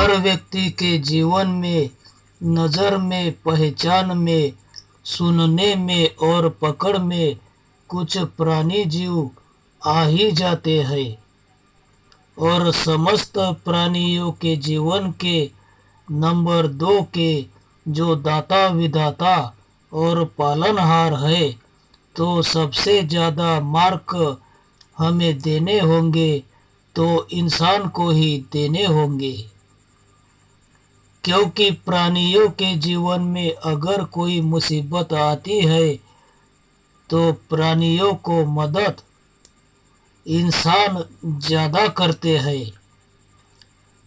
हर व्यक्ति के जीवन में, नज़र में, पहचान में, सुनने में और पकड़ में कुछ प्राणी जीव आ ही जाते हैं। और समस्त प्राणियों के जीवन के नंबर 2 के जो दाता विधाता और पालनहार है, तो सबसे ज़्यादा मार्क हमें देने होंगे तो इंसान को ही देने होंगे। क्योंकि प्राणियों के जीवन में अगर कोई मुसीबत आती है तो प्राणियों को मदद इंसान ज़्यादा करते हैं।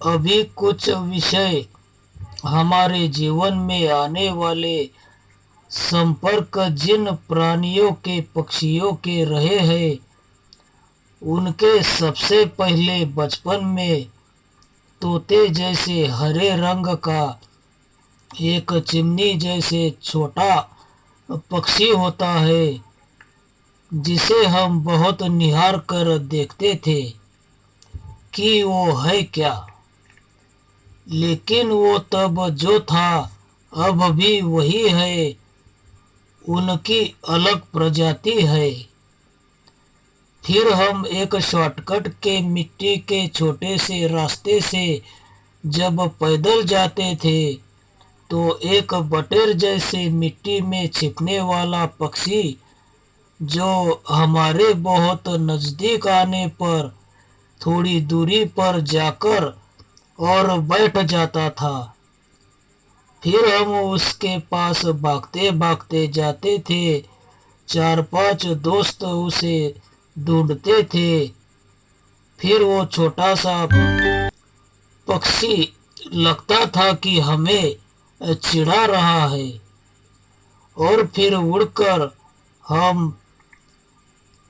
अभी कुछ विषय हमारे जीवन में आने वाले संपर्क जिन प्राणियों के पक्षियों के रहे हैं, उनके सबसे पहले बचपन में तोते जैसे हरे रंग का एक चिमनी जैसे छोटा पक्षी होता है, जिसे हम बहुत निहार कर देखते थे कि वो है क्या। लेकिन वो तब जो था अब भी वही है, उनकी अलग प्रजाति है। फिर हम एक शॉर्टकट के मिट्टी के छोटे से रास्ते से जब पैदल जाते थे तो एक बटेर जैसे मिट्टी में छिपने वाला पक्षी जो हमारे बहुत नज़दीक आने पर थोड़ी दूरी पर जाकर और बैठ जाता था। फिर हम उसके पास भागते भागते जाते थे। 4-5 दोस्त उसे ढूंढते थे। फिर वो छोटा सा पक्षी लगता था कि हमें चिढ़ा रहा है, और फिर उड़कर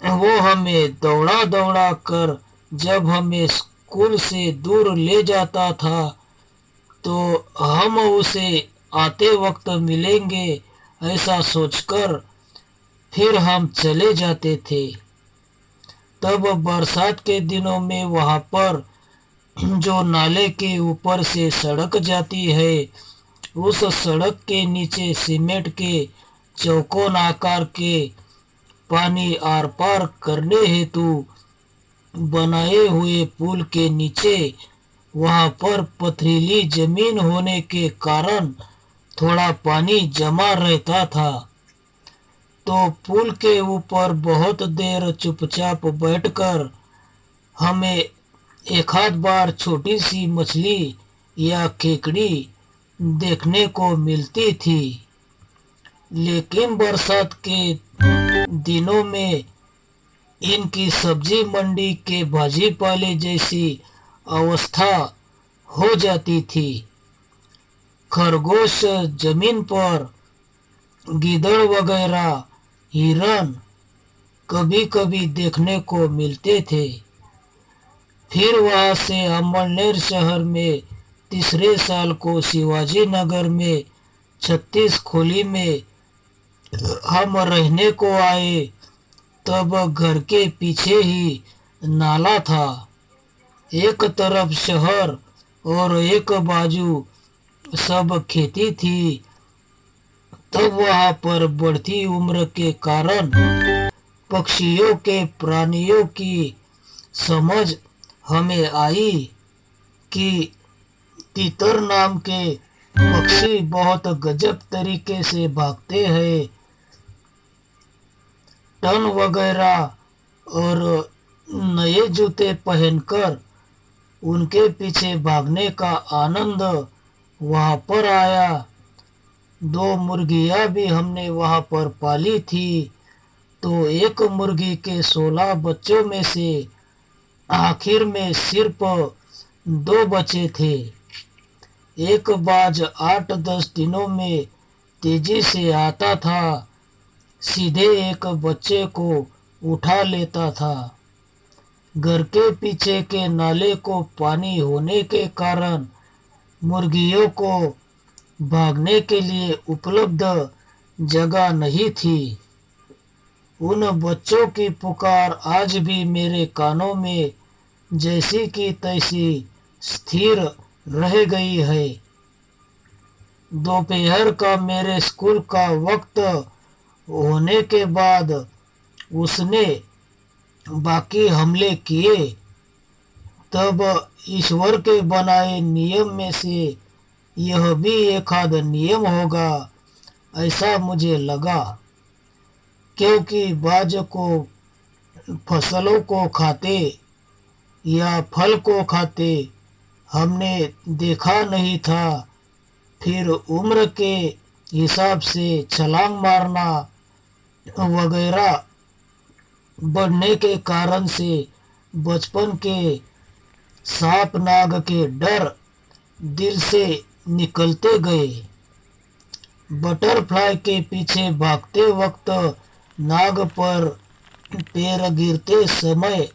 वो हमें दौड़ा दौड़ा कर जब हमें स्कूल से दूर ले जाता था तो हम उसे आते वक्त मिलेंगे ऐसा सोचकर फिर हम चले जाते थे। तब बरसात के दिनों में वहाँ पर जो नाले के ऊपर से सड़क जाती है, उस सड़क के नीचे सीमेंट के चौकोन आकार के पानी आर पार करने हेतु बनाए हुए पुल के नीचे वहाँ पर पथरीली जमीन होने के कारण थोड़ा पानी जमा रहता था। तो पुल के ऊपर बहुत देर चुपचाप बैठकर हमें एक आध बार छोटी सी मछली या केकड़ी देखने को मिलती थी। लेकिन बरसात के दिनों में इनकी सब्जी मंडी के भाजी पाले जैसी अवस्था हो जाती थी। खरगोश जमीन पर, गीदड़ वगैरह, हिरन कभी कभी देखने को मिलते थे। फिर वहाँ से अमलनेर शहर में तीसरे साल को शिवाजी नगर में 36 खोली में हम रहने को आए। तब घर के पीछे ही नाला था, एक तरफ शहर और एक बाजू सब खेती थी। तब वहाँ पर बढ़ती उम्र के कारण पक्षियों के प्राणियों की समझ हमें आई कि तीतर नाम के पक्षी बहुत गजब तरीके से भागते हैं। टन वगैरह और नए जूते पहनकर उनके पीछे भागने का आनंद वहाँ पर आया। 2 मुर्गियाँ भी हमने वहाँ पर पाली थी। तो एक मुर्गी के 16 बच्चों में से आखिर में सिर्फ 2 बचे थे। एक बाज 8-10 दिनों में तेजी से आता था, सीधे एक बच्चे को उठा लेता था। घर के पीछे के नाले को पानी होने के कारण मुर्गियों को भागने के लिए उपलब्ध जगह नहीं थी। उन बच्चों की पुकार आज भी मेरे कानों में जैसी की तैसी स्थिर रह गई है। दोपहर का मेरे स्कूल का वक्त होने के बाद उसने बाकी हमले किए। तब ईश्वर के बनाए नियम में से यह भी एक आध नियम होगा, ऐसा मुझे लगा, क्योंकि बाज को फसलों को खाते या फल को खाते हमने देखा नहीं था। फिर उम्र के हिसाब से छलांग मारना वगैरह बढ़ने के कारण से बचपन के सांप नाग के डर दिल से निकलते गए। बटरफ्लाई के पीछे भागते वक्त नाग पर पैर गिरते समय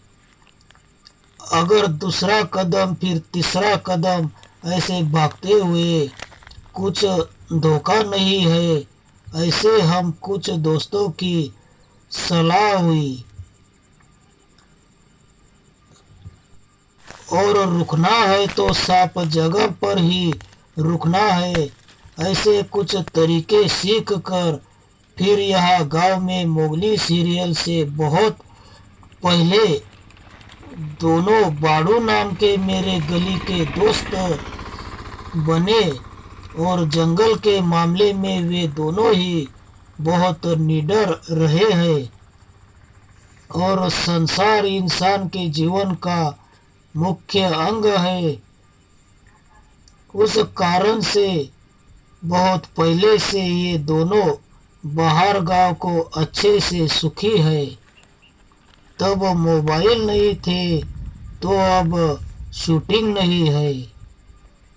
अगर दूसरा कदम फिर तीसरा कदम ऐसे भागते हुए कुछ धोखा नहीं है, ऐसे हम कुछ दोस्तों की सलाह हुई और रुकना है तो सांप जगह पर ही रुकना है। ऐसे कुछ तरीके सीख कर फिर यहाँ गांव में मोगली सीरियल से बहुत पहले दोनों बाड़ू नाम के मेरे गली के दोस्त बने और जंगल के मामले में वे दोनों ही बहुत निडर रहे हैं और संसार इंसान के जीवन का मुख्य अंग है। उस कारण से बहुत पहले से ये दोनों बाहर गांव को अच्छे से सुखी है। तब मोबाइल नहीं थे तो अब शूटिंग नहीं है,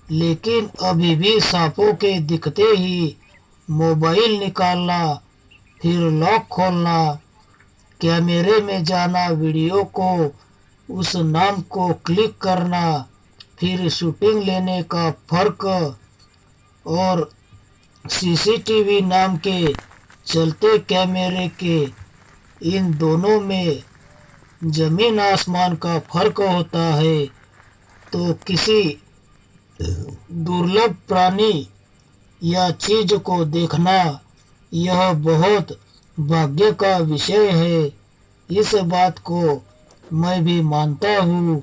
लेकिन अभी भी सांपों के दिखते ही मोबाइल निकालना, फिर लॉक खोलना, कैमरे में जाना, वीडियो को उस नाम को क्लिक करना, फिर शूटिंग लेने का फर्क और सीसीटीवी नाम के चलते कैमरे के इन दोनों में जमीन आसमान का फर्क होता है। तो किसी दुर्लभ प्राणी या चीज को देखना यह बहुत भाग्य का विषय है। इस बात को मैं भी मानता हूँ।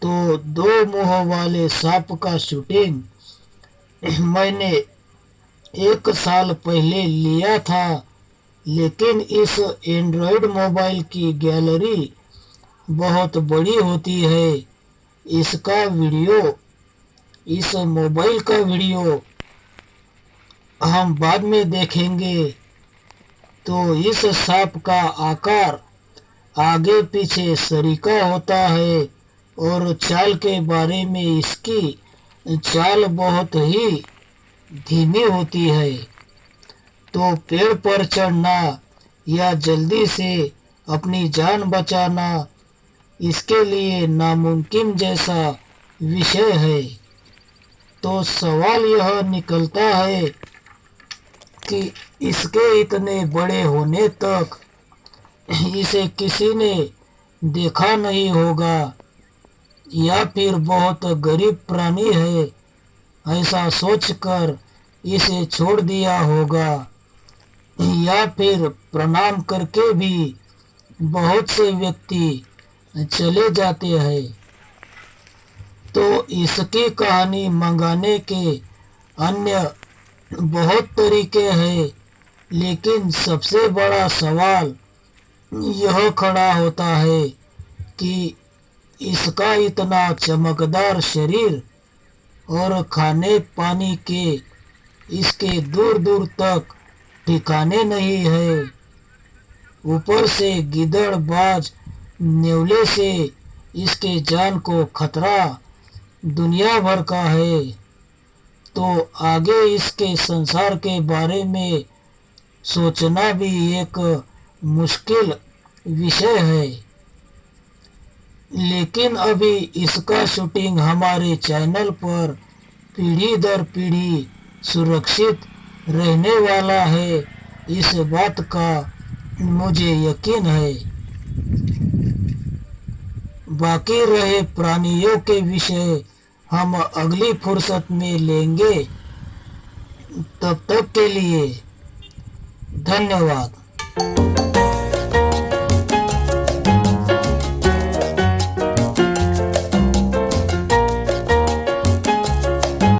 तो दो मुंह वाले सांप का शूटिंग मैंने 1 साल पहले लिया था, लेकिन इस एंड्रॉयड मोबाइल की गैलरी बहुत बड़ी होती है। इस मोबाइल का वीडियो हम बाद में देखेंगे। तो इस सांप का आकार आगे पीछे सरीका होता है और चाल के बारे में इसकी चाल बहुत ही धीमी होती है। तो पेड़ पर चढ़ना या जल्दी से अपनी जान बचाना इसके लिए नामुमकिन जैसा विषय है। तो सवाल यह निकलता है कि इसके इतने बड़े होने तक इसे किसी ने देखा नहीं होगा, या फिर बहुत गरीब प्राणी है ऐसा सोचकर इसे छोड़ दिया होगा, या फिर प्रणाम करके भी बहुत से व्यक्ति चले जाते हैं। तो इसकी कहानी मंगाने के अन्य बहुत तरीके हैं, लेकिन सबसे बड़ा सवाल यह खड़ा होता है कि इसका इतना चमकदार शरीर और खाने पानी के इसके दूर दूर तक ठिकाने नहीं है। ऊपर से गिदड़ बाज नेवले से इसके जान को खतरा दुनिया भर का है। तो आगे इसके संसार के बारे में सोचना भी एक मुश्किल विषय है। लेकिन अभी इसका शूटिंग हमारे चैनल पर पीढ़ी दर पीढ़ी सुरक्षित रहने वाला है, इस बात का मुझे यकीन है। बाकी रहे प्राणियों के विषय, हम अगली फुर्सत में लेंगे। तब तक के लिए धन्यवाद।